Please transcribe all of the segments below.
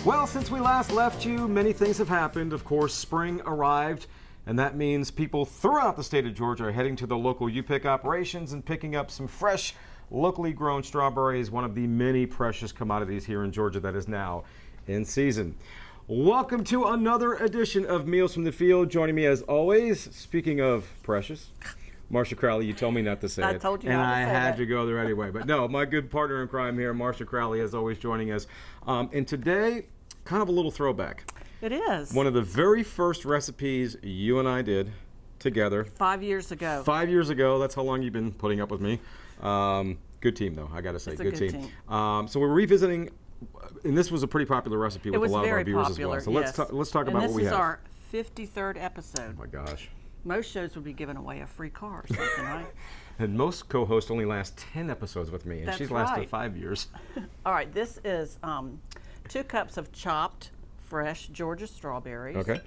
Well, since we last left you, many things have happened. Of course, spring arrived, and that means people throughout the state of Georgia are heading to the local U-Pick operations and picking up some fresh, locally grown strawberries, one of the many precious commodities here in Georgia that is now in season. Welcome to another edition of Meals from the Field. Joining me as always, speaking of precious, Marcia Crowley. You told me not to say it. I told you and not to I say had that. to go there anyway. But no, my good partner in crime here, Marcia Crowley, is always joining us. And today, kind of a little throwback. It is. One of the very first recipes you and I did together. 5 years ago. 5 years ago. That's how long you've been putting up with me. Good team, though. I got to say, It's a good good team. team. So we're revisiting, and this was a pretty popular recipe with a lot of our viewers popular, as well. So yes. let's talk about what we have. This is our 53rd episode. Oh my gosh. Most shows would be giving away a free car or something, right? And most co-hosts only last 10 episodes with me, and That's she's lasted right. 5 years. All right, this is 2 cups of chopped fresh Georgia strawberries. Okay.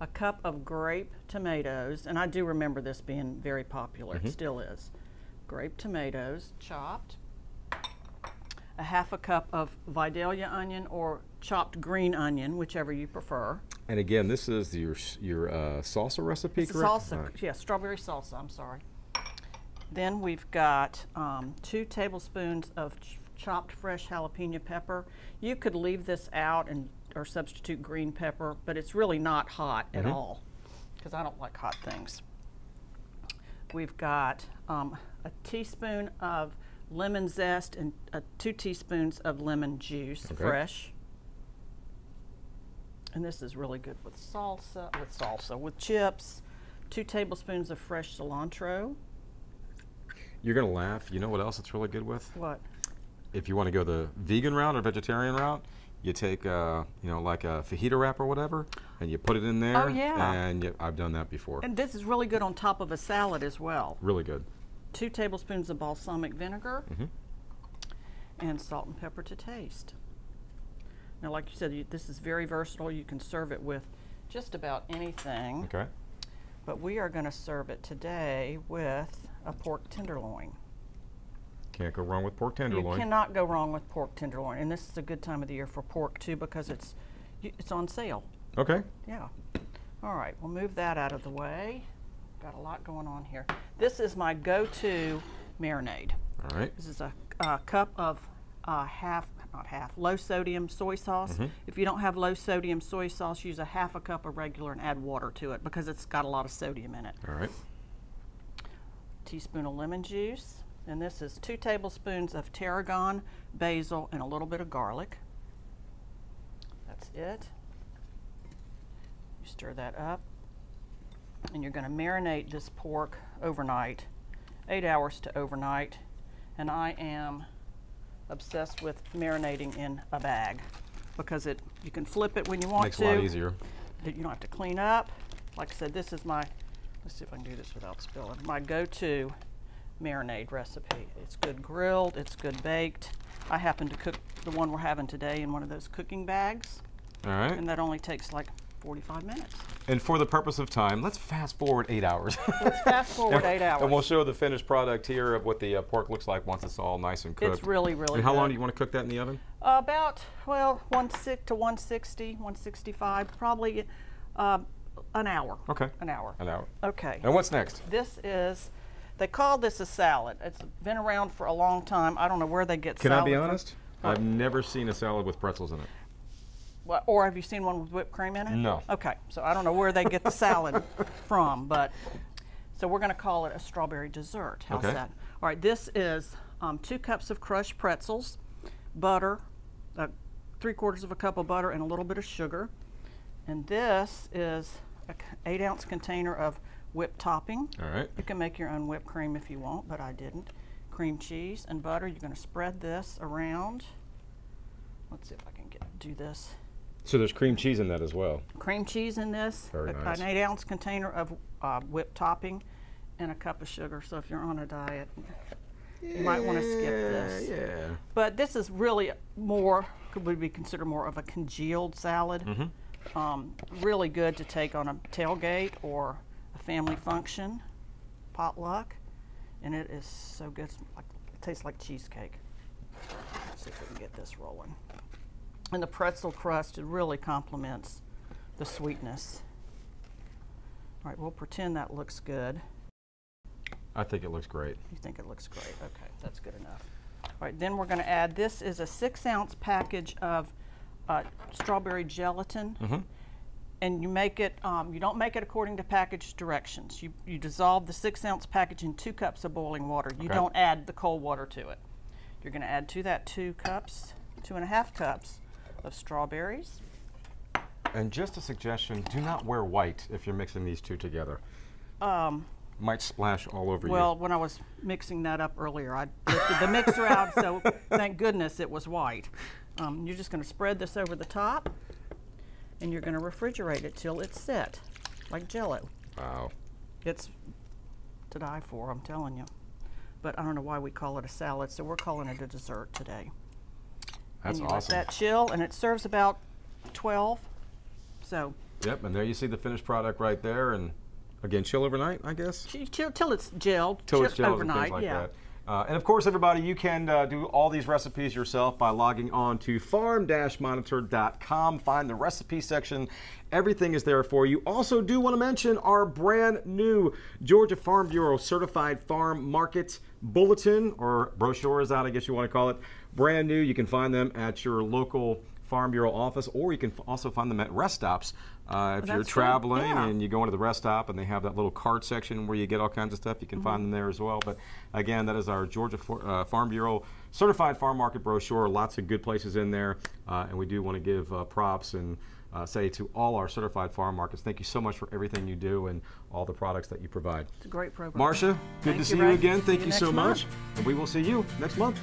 A cup of grape tomatoes, and I do remember this being very popular. It still is. Grape tomatoes, chopped. A half a cup of Vidalia onion or chopped green onion, whichever you prefer. And again, this is your salsa recipe, It's a correct? salsa, Right. yeah, strawberry salsa, I'm sorry. Then we've got 2 tablespoons of chopped fresh jalapeno pepper. You could leave this out or substitute green pepper, but it's really not hot at all, because I don't like hot things. We've got a teaspoon of lemon zest and 2 teaspoons of lemon juice, fresh. And this is really good with with chips. 2 tablespoons of fresh cilantro. You're going to laugh. You know what else it's really good with? What? If you want to go the vegan route or vegetarian route, you take, like a fajita wrap or whatever, and you put it in there. Oh, yeah. And I've done that before. And this is really good on top of a salad as well. Really good. 2 tablespoons of balsamic vinegar and salt and pepper to taste. Now, like you said, this is very versatile. You can serve it with just about anything. Okay. But we are going to serve it today with a pork tenderloin. Can't go wrong with pork tenderloin. You cannot go wrong with pork tenderloin, and this is a good time of the year for pork too because it's on sale. Okay. Yeah. All right, we'll move that out of the way. Got a lot going on here. This is my go-to marinade. All right. This is a cup of low sodium soy sauce. If you don't have low sodium soy sauce, use a half a cup of regular and add water to it because it's got a lot of sodium in it. All right. Teaspoon of lemon juice. And this is 2 tablespoons of tarragon, basil, and a little bit of garlic. That's it. You stir that up. And you're going to marinate this pork overnight, 8 hours to overnight. And I am obsessed with marinating in a bag because you can flip it when you want Makes to. it a lot easier. You don't have to clean up. Like I said, this is let's see if I can do this without spilling, my go-to marinade recipe. It's good grilled, it's good baked. I happen to cook the one we're having today in one of those cooking bags. All right. And that only takes like 45 minutes. And for the purpose of time, let's fast forward 8 hours. Let's fast forward 8 hours. And we'll show the finished product here of what the pork looks like once it's all nice and cooked. It's really, really And how good. long do you want to cook that in the oven? About, 160 to 160, 165, probably an hour. Okay. An hour. An hour. Okay. And what's next? They call this a salad. It's been around for a long time. I don't know where they get Can salad I be from. honest? I've never seen a salad with pretzels in it. Or have you seen one with whipped cream in it? No. Okay, so I don't know where they get the salad from, but so we're going to call it a strawberry dessert. How's that? All right, this is 2 cups of crushed pretzels, butter, 3/4 of a cup of butter, and a little bit of sugar. And this is an 8-ounce container of whipped topping. All right. You can make your own whipped cream if you want, but I didn't. Cream cheese and butter. You're going to spread this around. Let's see if I can do this. So there's cream cheese in that as well. Cream cheese in this, Very nice. an 8-ounce container of whipped topping, and a cup of sugar. So if you're on a diet, you might want to skip this. Yeah. But this is really would be considered more of a congealed salad. Really good to take on a tailgate or a family function, potluck, and it is so good. It tastes like cheesecake. Let's see if we can get this rolling. And the pretzel crust, it really complements the sweetness. All right, we'll pretend that looks good. I think it looks great. You think it looks great? Okay, that's good enough. All right, then we're going to add, this is a 6-ounce package of strawberry gelatin. And you make it, you don't make it according to package directions. You dissolve the 6-ounce package in 2 cups of boiling water. You don't add the cold water to it. You're going to add to that 2.5 cups of strawberries. And just a suggestion, do not wear white if you're mixing these two together. Might splash all over you. Well, when I was mixing that up earlier, I lifted the mixer out, so thank goodness it was white. You're just going to spread this over the top, and you're going to refrigerate it till it's set, like Jell-O. Wow. It's to die for, I'm telling you. But I don't know why we call it a salad, so we're calling it a dessert today. That's and you awesome. let that chill, and it serves about 12. So. Yep, and there you see the finished product right there, and again, chill overnight, I guess. Chill till it's gelled. Till it's gelled overnight, and things like yeah. that. And of course, everybody, you can do all these recipes yourself by logging on to farm-monitor.com. Find the recipe section. Everything is there for you. Also, do want to mention our brand new Georgia Farm Bureau Certified Farm Market Bulletin, or brochure is out, I guess you want to call it. Brand new. You can find them at your local Farm Bureau office, or you can also find them at rest stops. If you're traveling and you go into the rest stop and they have that little cart section where you get all kinds of stuff, you can find them there as well. But again, that is our Georgia Farm Bureau Certified Farm Market Brochure. Lots of good places in there, and we do want to give props and say to all our certified farm markets, thank you so much for everything you do and all the products that you provide. It's a great program. Marcia, good to see you again. Thank you so much. And we will see you next month.